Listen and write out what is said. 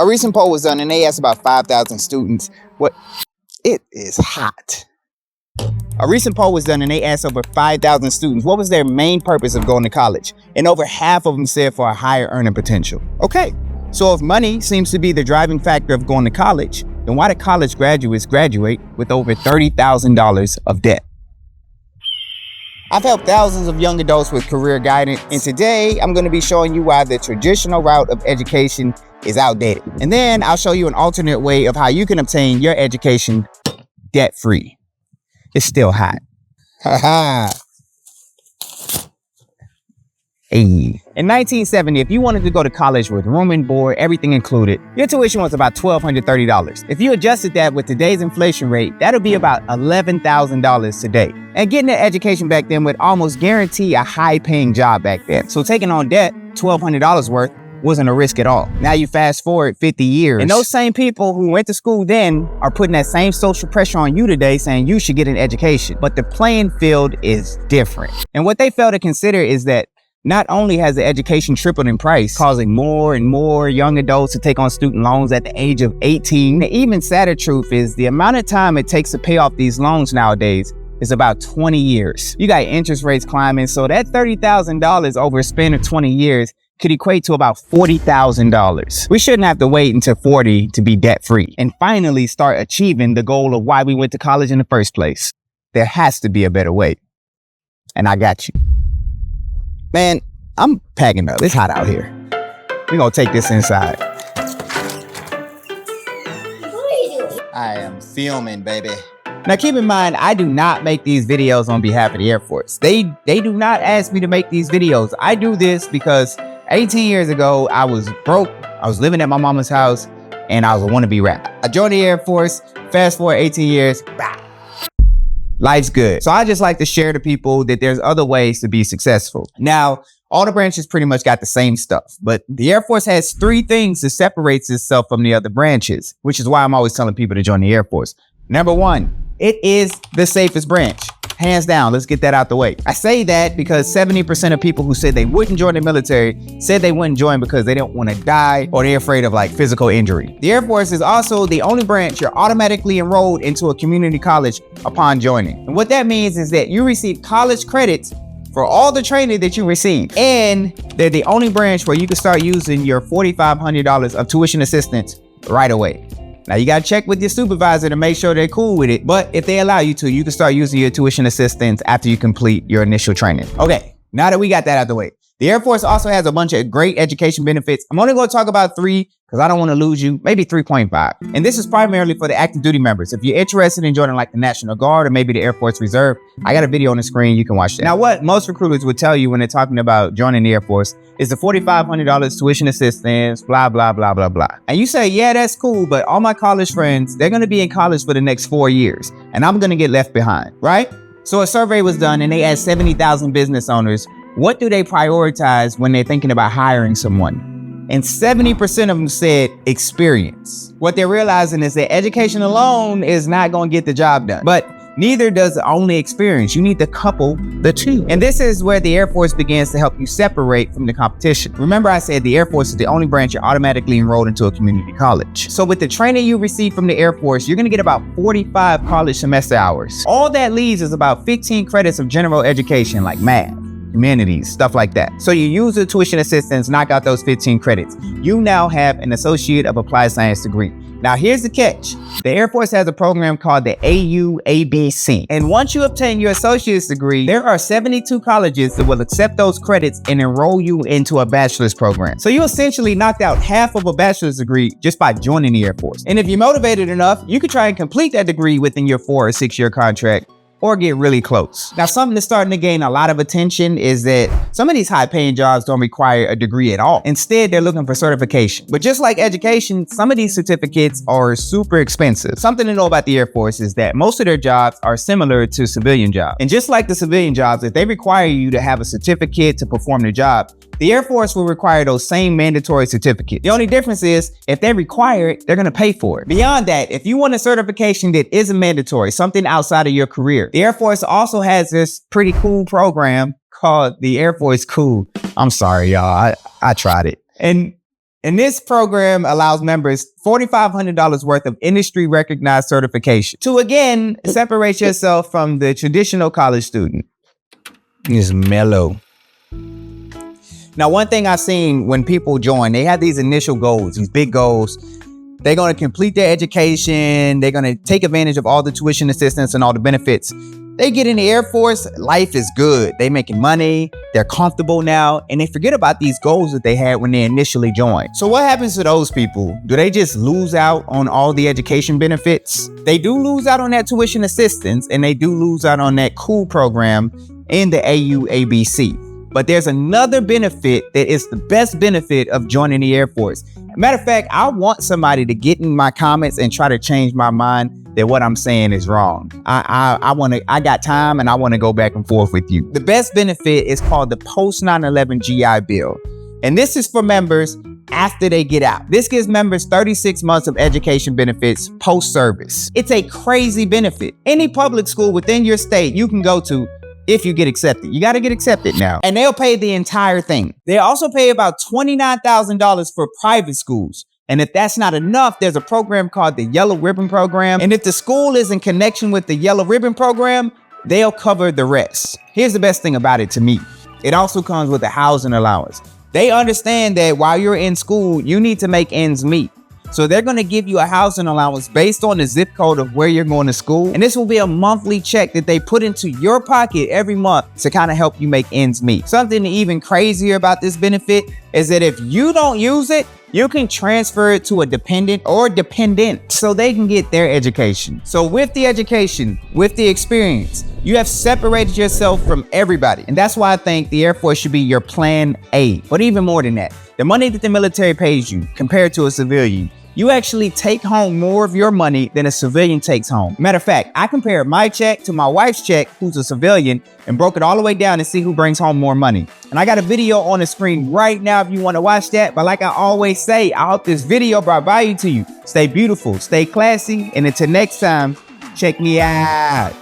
A recent poll was done and they asked about 5,000 students. It is hot. A recent poll was done and they asked over 5,000 students what was their main purpose of going to college. And over half of them said for a higher earning potential. Okay, so if money seems to be the driving factor of going to college, then why do college graduates graduate with over $30,000 of debt? I've helped thousands of young adults with career guidance, and today I'm going to be showing you why the traditional route of education is outdated. And then I'll show you an alternate way of how you can obtain your education debt-free. It's still hot. Haha. Hey. In 1970, if you wanted to go to college with room and board, everything included, your tuition was about $1,230. If you adjusted that with today's inflation rate, that'll be about $11,000 today. And getting an education back then would almost guarantee a high-paying job back then. So taking on debt, $1,200 worth, wasn't a risk at all. Now you fast forward 50 years, and those same people who went to school then are putting that same social pressure on you today saying you should get an education. But the playing field is different. And what they fail to consider is that not only has the education tripled in price, causing more and more young adults to take on student loans at the age of 18, the even sadder truth is the amount of time it takes to pay off these loans nowadays is about 20 years. You got interest rates climbing, so that $30,000 over a span of 20 years could equate to about $40,000. We shouldn't have to wait until 40 to be debt-free and finally start achieving the goal of why we went to college in the first place. There has to be a better way. And I got you. Man, I'm packing up. It's hot out here. We're gonna take this inside. What are you doing? I am filming, baby. Now keep in mind, I do not make these videos on behalf of the Air Force. They do not ask me to make these videos. I do this because 18 years ago, I was broke. I was living at my mama's house and I was a wannabe rapper. I joined the Air Force, fast forward 18 years, bah. Life's good. So I just like to share to people that there's other ways to be successful. Now, all the branches pretty much got the same stuff, but the Air Force has 3 things that separates itself from the other branches, which is why I'm always telling people to join the Air Force. Number 1, it is the safest branch. Hands down, let's get that out the way. I say that because 70% of people who said they wouldn't join the military said they wouldn't join because they don't want to die or they're afraid of like physical injury. The Air Force is also the only branch you're automatically enrolled into a community college upon joining. And what that means is that you receive college credits for all the training that you receive. And they're the only branch where you can start using your $4,500 of tuition assistance right away. Now you gotta check with your supervisor to make sure they're cool with it, but if they allow you to, you can start using your tuition assistance after you complete your initial training. Okay, now that we got that out the way, the Air Force also has a bunch of great education benefits. I'm only gonna talk about 3 because I don't wanna lose you, maybe 3.5. And this is primarily for the active duty members. If you're interested in joining like the National Guard or maybe the Air Force Reserve, I got a video on the screen, you can watch that. Now what most recruiters would tell you when they're talking about joining the Air Force is the $4,500 tuition assistance, blah, blah, blah, blah, blah. And you say, yeah, that's cool, but all my college friends, they're gonna be in college for the next 4 years, and I'm gonna get left behind, right? So a survey was done and they asked 70,000 business owners, what do they prioritize when they're thinking about hiring someone? And 70% of them said experience. What they're realizing is that education alone is not gonna get the job done, but neither does only experience. You need to couple the 2. And this is where the Air Force begins to help you separate from the competition. Remember I said the Air Force is the only branch you're automatically enrolled into a community college. So with the training you receive from the Air Force, you're gonna get about 45 college semester hours. All that leaves is about 15 credits of general education like math, humanities, stuff like that. So you use the tuition assistance, knock out those 15 credits. You now have an Associate of Applied Science degree. Now here's the catch. The Air Force has a program called the AUABC. And once you obtain your associate's degree, there are 72 colleges that will accept those credits and enroll you into a bachelor's program. So you essentially knocked out half of a bachelor's degree just by joining the Air Force. And if you're motivated enough, you could try and complete that degree within your 4 or 6 year contract, or get really close. Now, something that's starting to gain a lot of attention is that some of these high-paying jobs don't require a degree at all. Instead, they're looking for certification. But just like education, some of these certificates are super expensive. Something to know about the Air Force is that most of their jobs are similar to civilian jobs. And just like the civilian jobs, if they require you to have a certificate to perform the job, the Air Force will require those same mandatory certificates. The only difference is if they require it, they're gonna pay for it. Beyond that, if you want a certification that isn't mandatory, something outside of your career, the Air Force also has this pretty cool program called the Air Force Cool. I'm sorry, y'all, I tried it. And And this program allows members $4,500 worth of industry recognized certification to, again, separate yourself from the traditional college student. It's mellow. Now, one thing I've seen when people join, they have these initial goals, these big goals. They're going to complete their education. They're going to take advantage of all the tuition assistance and all the benefits. They get in the Air Force, life is good. They making money, they're comfortable now, and they forget about these goals that they had when they initially joined. So what happens to those people? Do they just lose out on all the education benefits? They do lose out on that tuition assistance, and they do lose out on that cool program in the AUABC. But there's another benefit that is the best benefit of joining the Air Force. Matter of fact, I want somebody to get in my comments and try to change my mind that what I'm saying is wrong. I got time and I want to go back and forth with you. The best benefit is called the post 9/11 GI Bill. And this is for members after they get out. This gives members 36 months of education benefits post-service. It's a crazy benefit. Any public school within your state you can go to if you get accepted. You got to get accepted now. And they'll pay the entire thing. They also pay about $29,000 for private schools. And if that's not enough, there's a program called the Yellow Ribbon Program. And if the school is in connection with the Yellow Ribbon Program, they'll cover the rest. Here's the best thing about it to me. It also comes with a housing allowance. They understand that while you're in school, you need to make ends meet. So they're going to give you a housing allowance based on the zip code of where you're going to school. And this will be a monthly check that they put into your pocket every month to kind of help you make ends meet. Something even crazier about this benefit is that if you don't use it, you can transfer it to a dependent or dependent so they can get their education. So with the education, with the experience, you have separated yourself from everybody. And that's why I think the Air Force should be your plan A. But even more than that, the money that the military pays you compared to a civilian, you actually take home more of your money than a civilian takes home. Matter of fact, I compared my check to my wife's check, who's a civilian, and broke it all the way down to see who brings home more money. And I got a video on the screen right now if you want to watch that. But like I always say, I hope this video brought value to you. Stay beautiful, stay classy, and until next time, check me out.